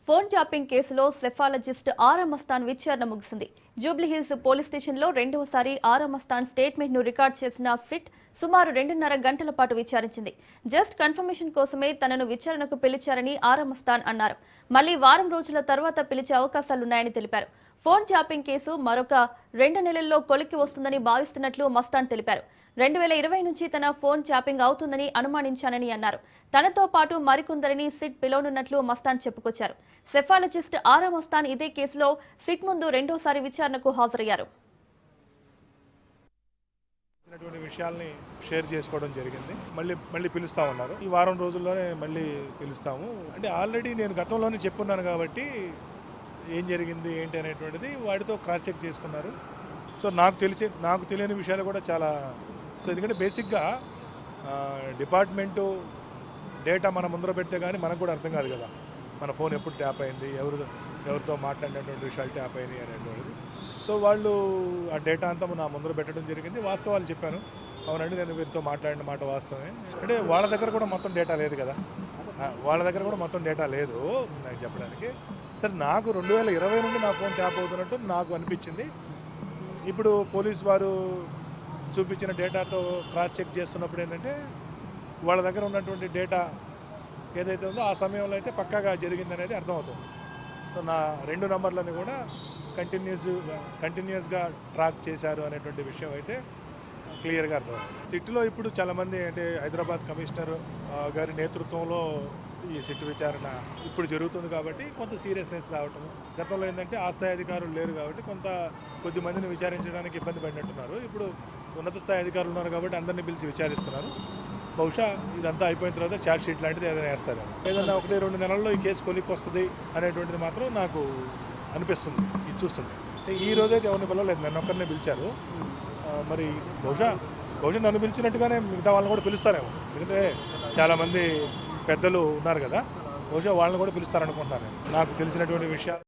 Phone tapping కేసులో psephologist are Mastan విచారణ ముగిసింది. జూబ్లీహిల్స్ పోలీస్ స్టేషన్లో రెండవసారి ఆర్ మస్తాన్ స్టేట్మెంట్ ను రికార్డ్ చేసిన సిట్ సుమారు 2.5 గంటల పాటు విచారించింది. జస్ట్ కన్ఫర్మేషన్ కోసమే తనను విచారణకు పిలిచారని ఆర్ మస్తాన్ అన్నారు. మళ్లీ వారం రోజుల తర్వాత పిలిచే అవకాశాలున్నాయని తెలిపారు. ఫోన్ ట్యాపింగ్ కేసు మరొక 2 నెలల్లో కొలిక్కి వస్తుందని భావిస్తున్నట్లు మస్తాన్ తెలిపారు. 2020 నుంచి తన ఫోన్ ట్యాపింగ్ అవుతుందని అనుమానించానని అన్నారు. తనతో పాటు మరికొందరిని సిట్ పిలవనున్నట్లు మస్తాన్ చెప్పుకొచ్చారు. సెఫాలజిస్ట్ ఆర్ మస్తాన్ ఇదే కేసులో సిట్ ముందు రెండోసారి విచారణకు హాజరయ్యారు. విషయాల్ని షేర్ చేసుకోవడం జరిగింది. మళ్ళీ పిలుస్తా ఉన్నారు. ఈ వారం రోజుల్లోనే మళ్ళీ పిలుస్తాము. అంటే ఆల్రెడీ నేను గతంలోనే చెప్పున్నాను కాబట్టి ఏం జరిగింది ఏంటి అనేటువంటిది వాడితో క్రాస్ చెక్ చేసుకున్నారు. సో నాకు తెలియని విషయాలు కూడా చాలా. సో ఎందుకంటే బేసిక్గా డిపార్ట్మెంటు డేటా మన ముందర పెడితే కానీ మనకు కూడా అర్థం కాదు కదా, మన ఫోన్ ఎప్పుడు ట్యాప్ అయింది, ఎవరితో మాట్లాడినటువంటి విషయాలు ట్యాప్ అయినాయి అనేటువంటిది. సో వాళ్ళు ఆ డేటా అంతా నా ముందర పెట్టడం జరిగింది. వాస్తవాలు చెప్పాను. అవునండి, నేను వీరితో మాట్లాడిన మాట వాస్తవమే. అంటే వాళ్ళ దగ్గర కూడా మొత్తం డేటా లేదు కదా, నాకు చెప్పడానికి. సరే, నాకు 2020 నుండి నా ఫోన్ ట్యాప్ అవుతున్నట్టు నాకు అనిపించింది. ఇప్పుడు పోలీసు వారు చూపించిన డేటాతో క్రాస్ చెక్ చేస్తున్నప్పుడు ఏంటంటే వాళ్ళ దగ్గర ఉన్నటువంటి డేటా ఏదైతే ఉందో ఆ సమయంలో అయితే పక్కాగా జరిగిందనేది అర్థమవుతుంది. సో నా 2 నంబర్లను కూడా కంటిన్యూస్గా ట్రాక్ చేశారు అనేటువంటి విషయం అయితే క్లియర్గా అర్థమవుతుంది. సిట్లో ఇప్పుడు చాలామంది అంటే హైదరాబాద్ కమిషనర్ గారి నేతృత్వంలో ఈ సిట్ విచారణ ఇప్పుడు జరుగుతుంది కాబట్టి కొంత సీరియస్నెస్ రావటం. గతంలో ఏంటంటే ఆ స్థాయి అధికారులు లేరు కాబట్టి కొద్ది మందిని విచారించడానికి ఇబ్బంది పడినట్టున్నారు. ఇప్పుడు ఉన్నత స్థాయి అధికారులు ఉన్నారు కాబట్టి అందరినీ పిలిచి విచారిస్తున్నారు. బహుశా ఇదంతా అయిపోయిన తర్వాత ఛార్జ్ షీట్ లాంటిది ఏదైనా వేస్తారు. ఏదైనా 1-2 నెలల్లో ఈ కేసు కొలిక్కి వస్తుంది అనేటువంటిది మాత్రం నాకు అనిపిస్తుంది ఇది చూస్తుంటే. ఈ రోజైతే ఎవరిని పిలవలేదు, నన్ను ఒక్కరినే పిలిచారు. మరి బహుశా నన్ను పిలిచినట్టుగానే మిగతా వాళ్ళని కూడా పిలుస్తారేమో. ఎందుకంటే చాలామంది పెద్దలు ఉన్నారు కదా, బహుశా వాళ్ళని కూడా పిలుస్తారనుకుంటున్నాను. నాకు తెలిసినటువంటి విషయాలు